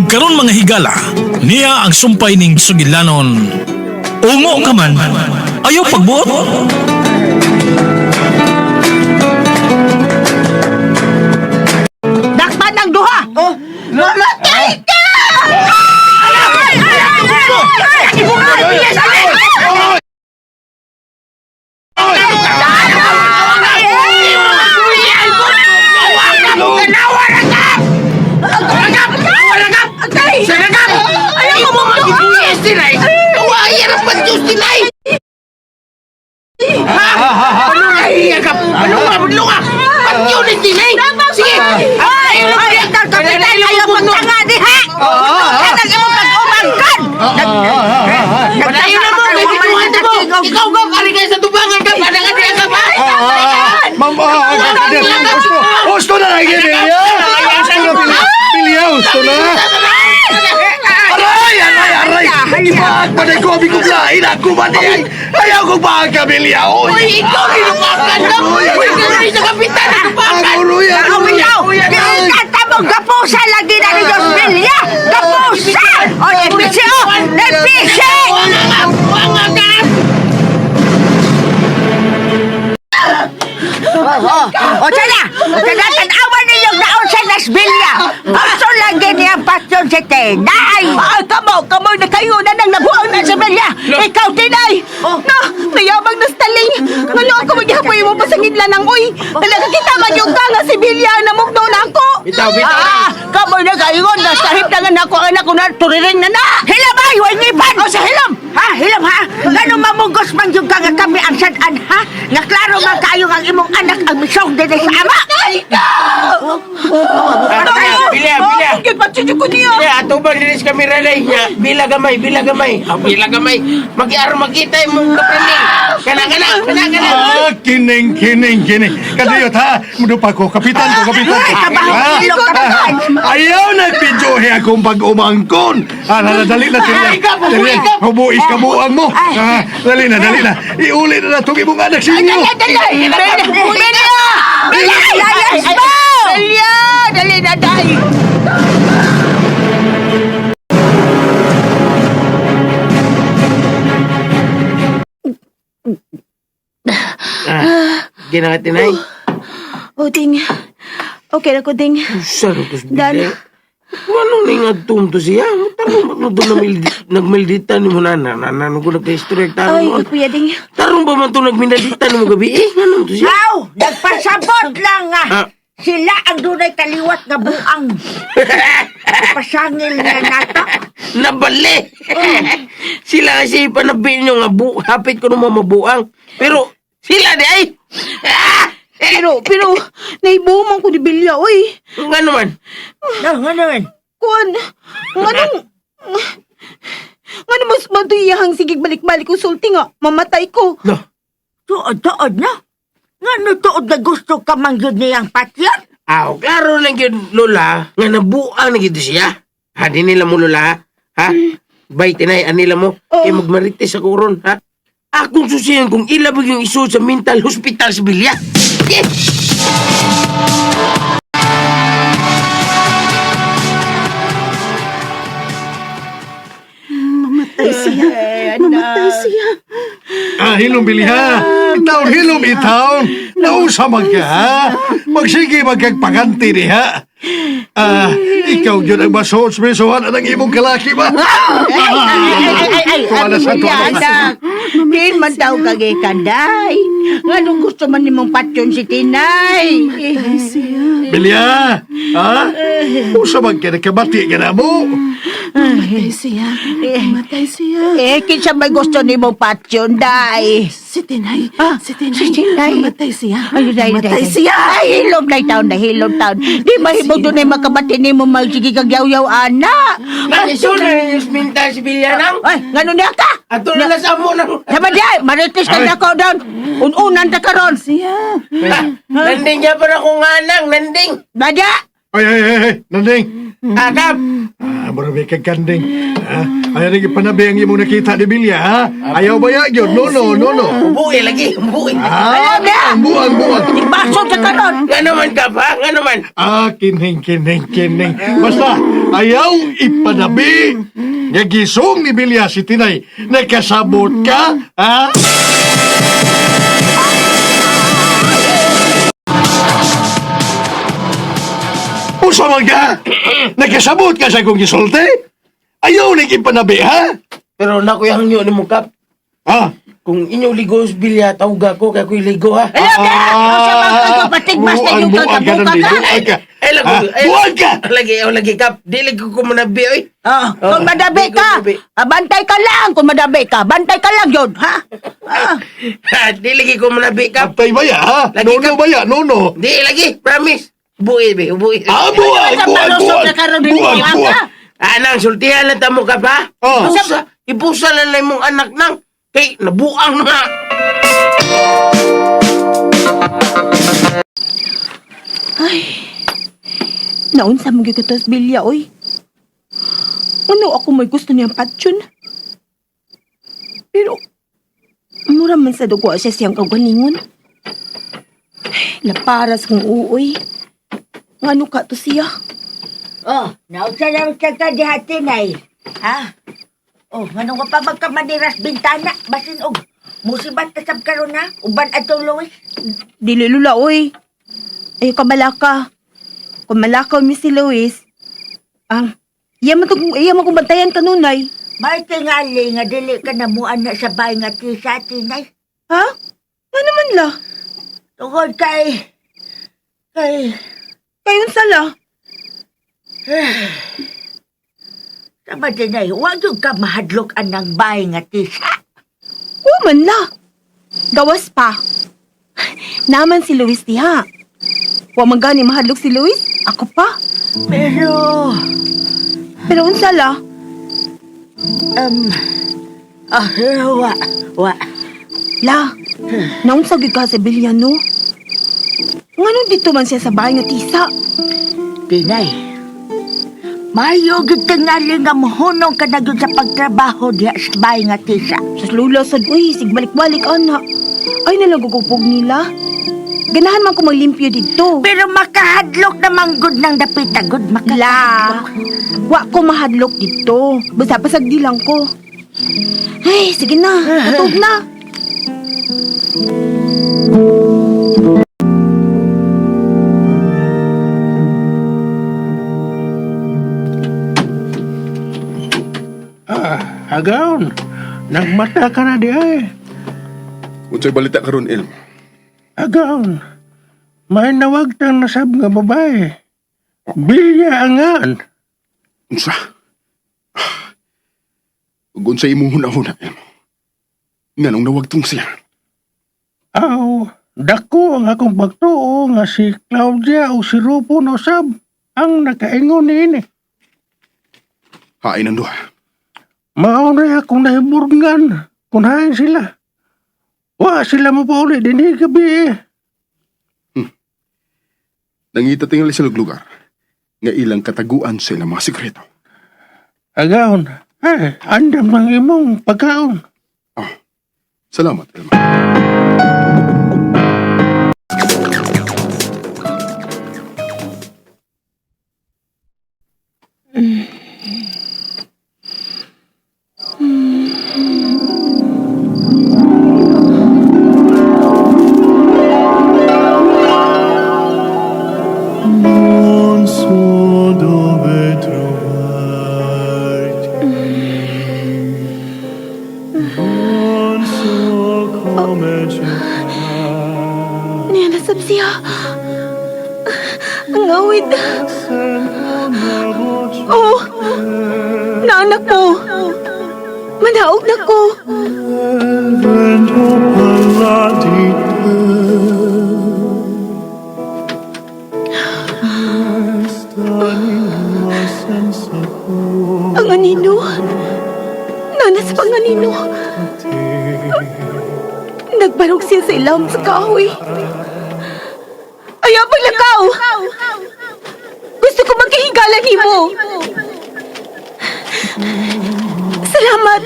Ug karon mga higala, niya ang sumpay ning sugilanon. Ungo ka man, ayaw pagbuot. Dakpan ang duha! Oh! Mamatay ka! Gusto na lagi niya! Gusto na! Aray! Ipagpaday ko, abig kong lain ako ba niya? Ayaw kong baka, Bilya! Uy, ikaw kinupakan na! Uy, kano'y sa kapitan! Aguroy! Kata mo, gapusa lagi na ni Diyos Bilya! Gapusa! O, nepisi o! Nepisi! O, tala! Tanawan ninyong naon sa Nasbilya! Gusto lagi niya pasyon si Tinay! Kamoy na kayo na nang nabuang na sa Bilya! Ikaw, Tinay! No, mayabang na staling! Ngalo ako maghapoy mo pasangidlan ng uy! Talaga kita man yung ka nga si Bilya na mugno na ako! Bitaw! Kamoy na kayo na sahip na nga na ako anak ko na turiring na na! Hilamay! Huwag ngipan! O sa hilam! Ha? Hilam ha? Ganong mamugos man yung ka nga kami ang sadan ha? Nga klaro man kayo ang imong anak ang misong din sa ama! Bilya! Patsucho ko niyo! Bilya, ato ba linis kami relay niya? Bila gamay! Mag-iaro magkita yung kapraning! Kanang! Kining! Kadiyot ha! Mudupa ko, kapitan ko! Ayaw nagpidyohe akong pag-umangkon! Dali na sila! Hubuis ka buang mo! Dali na! Iuli na itong imong anak sa inyo! Dali na, dali! Ginawa tinay? O, Ding. Okay na ko, Ding. Saro ko sa Dan. bilya. Ano na yung agtum to siya? Tarong ba doon nagmildita ni mo na? Nanano ko nagka-history Ay, tarong mo? kuya, Ding. Tarong ba man ito nagmildita ni mo gabi? Ano to siya? Aw! Nagpasabot lang nga! Ah. Sila ang dunay kaliwat nga buang. Pasangil niya nato. Nabali! Sila kasi panabin nyo nga hapit ko naman mabuang. Pero sila di ay! Pero, naibuman ko ni Bilya, oy. Nga naman. Nga naman. Kuan, nga mas matuyahang sigig balik-balik ko sulti nga, mamatay ko. No. Tuod na. Nga tuod na gusto ka man yun niyang patyan. Klaro lang yun, Lola, nga nabuang na gito siya. Ha, di nila mo, Lola, ha? Bay, tinay, anila mo, kaya magmarites ako ron, ha? Akong susiyan kung ilabag yung iso sa mental hospital sa Bilya. Yes! Mamatay siya. Hilom Bilya, hilom itaon, nausa magka ha, magsige magkagpaganti niya. Ikaw yun ang masos-mesohan ang imong kalaki ba? Tuwala sa tuwala. Din man daw kagikanday. Nga nung gusto man nimong patyon si Tinay. Bilya, ha? Usa magka nakabati ka na mo. Mamatay siya. Kinsa may gusto nimong patyon, day? Si Tinay. Si Tinay. Mamatay siya. Mamatay siya. Ay, hilom taon. Di ba hibog doon ay makabati ni mo magsige kag yaw-yaw, ana? Iso na yung mental si Bilya nang. Ay, ngano niya ka? Ato na sa mo nang. Sama diya, marites ka na ko doon. Unan ta karon. Siya. Nanding niya para kung anang, nanding. Badya, Ay, Nanding. Kap! Marami kang kanding. Ayaw rin ipanabi ang imong nakita di Bilya, ha? Ayaw ba yun? No. Buhi lagi, buhi. Ayaw niya! Buwan. Ibaso sa karon! Nga naman, Kap, ha? Nga naman. Kining. Basta, ayaw ipanabi. Nga gisong ni Bilya si Tinay. Nakasabot ka, ha? Usa man ka? Nakasabot ka sa kong gisulti? Ayaw nang ipanabi, ha? Pero nakuyang nyo ni mo, Kap. Ha? Kung inyo ligo sa bilya, tawag ako, kaya ko'y ligo, ha? Ayaw ka! Sa mga kapatig-bas na yung kakabuka ka! Buwan ka! Lagi, Kap. Di lagi ko manabi, oy. Kung madabi ka, bantay ka lang kung madabi ka. Bantay ka lang yun, ha? Di lagi ko manabi, Kap. Kaptay ba ya, ha? Lagi ka- Nono ba ya? Nono. Di lagi, promise. Buhi, be, buhi. Buwan! Anang, sultihan lang tamo, Kap, ha? Oh. Ipusa lang lang mong anak nang. Kay, nabuang na. Naunsa mo gikutos Bilya, oy. Ano ako may gusto niyang patsyon? Pero, mura man sa dugo siya siyang kaugalingon. Laparas kong uoy. Ano ka to siya? Oh, nausa lang siya ka di hati na ha? Oh, manong pa magkamaniras bintana, basin og musibat kasab karon na, uban atong Luis. Dili lula, oy. Ay, kamalaka. Kumalakaw mi si Luis. Iya mo kong bantayan kanunay. May tingali nga dili ka na mo anak sa bahay nga tisa tinay. Ha? Ano naman la? Tungod kay Kayon sala. sama tinay, wag yung ka mahadlok anang bahay nga tisa. Woman la. Gawas pa. Naman si Luis diha. Wa man gani mahadlok si Luis. Ako pa. Pero unsa la? Wa. La. Naunsa gyud ka sa Bilyano? Ngano dito man siya sa bahay nga tisa? Tinay, mayo gid tingali nga mohunong ka na gyud sa pagtrabaho diha sa bahay nga tisa. Sus lula sad uy, sig balik-balik ana. Ay nalagugupog nila. Ganahan man ko maglimpyo dito. Pero makahadlok naman gud ng dapita gud La, makahadlok. wa ko mahadlok dito. Basta pasagdi lang ko. Ay, sige na. Tutog na. Agaon. Nagmata ka na di ay. Unsay balita karon, El? Agaon. May nawagtang nasab nga babae. Bilya angan. Unsa? Ug unsay imong hunahuna, El? Nganong nawagtong siya? Aw, dako ang akong pagtuo nga si Claudia o si Rupo no sab ang nakaingon niini. Hain ang duha. Maunay akong nahiburgan kung hain sila. Wa sila mo pa ulit din gabi eh. Nangita tingali sa lugar nga ilang kataguan sa ilang mga sikreto. Agaon, andam ng imong pagkaon. Salamat, El. Niya nasab siya. Ang awit. Oh, naanak mo. Manaog na ko. Ang anino. Nanas pang anino. Nagbarog siya sa ilam sa kahoy. Ayaw paglakaw! Gusto higala nimo. Salamat.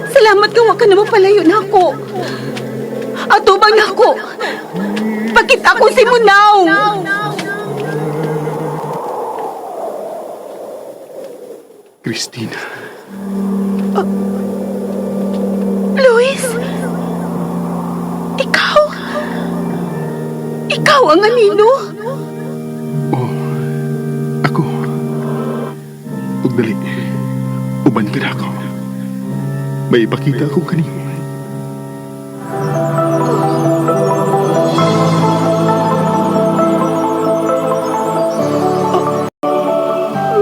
Salamat nga wa ka naman palayo na ako. Atubang na ako. Pakita ko si Munaw. Christina, Luis? Ikaw? Ikaw ang anino? oh, ako. Huwag dali. Uban ka na ako. May ipakita ako kanino.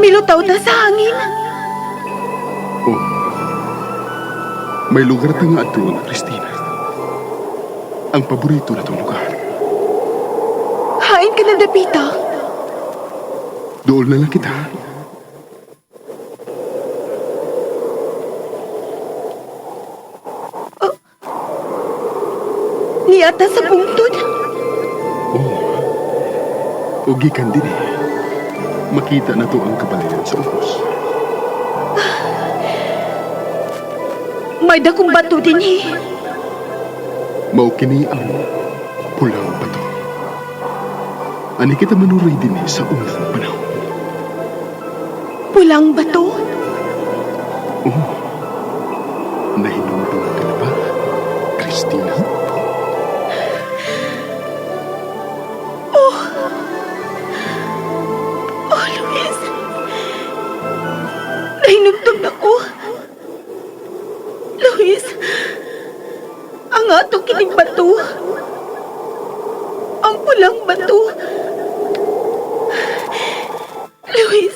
Milutaw na sa hangin. Oh, may lugar ta nga doon, Christina. Ang paborito na itong lugar. Hain ka na, Dapita. Doon na lang kita. Niyata sa bungtod. Oh, ugi kan din eh. Makita na to ang kabalayan sa ubos. May dakong bato din eh. Mao kini ang pulang bato. Ani kita manuroy din eh sa unang panahon. Pulang bato? Oh, nahinungdong ka na ba, Christina? Oh, Luis. Nahinugtog na ko. Luis, ang ato kining bato. Ang pulang bato. Luis,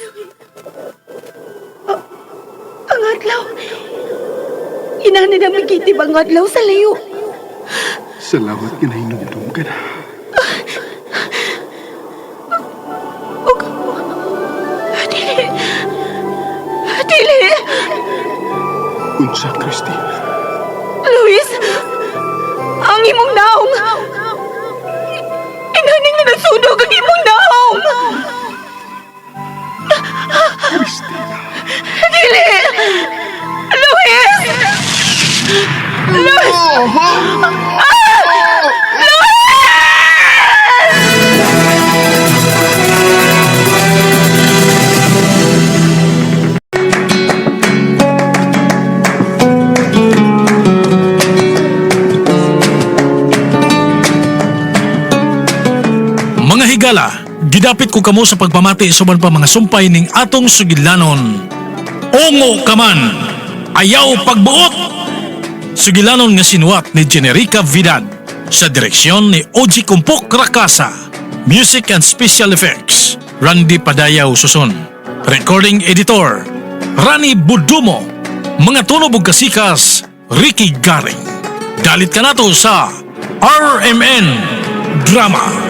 ang adlaw. Inana na magkitib ang adlaw sa layo. Salamat ka nahinungdong ka na. Dili. Dili. Unsa, Christina? Luis, ang imong naong. Inaning na nasunog ang imong naong. Christina. Dili. Luis. Luis. Mga higala, gidapit ko kamo sa pagpamati suman pa mga sumpay ning atong sugilanon. Ungo ka man, ayaw pagbuot. Sugilanon nga sinuwat ni Generica Vidal sa direksyon ni Oji Kumpok Rakasa. Music and Special Effects, Randy Padayaw Suson. Recording Editor, Rani Budumo. Mga tunog ug kasikas, Ricky Garing. Dalit ka nato sa RMN Drama.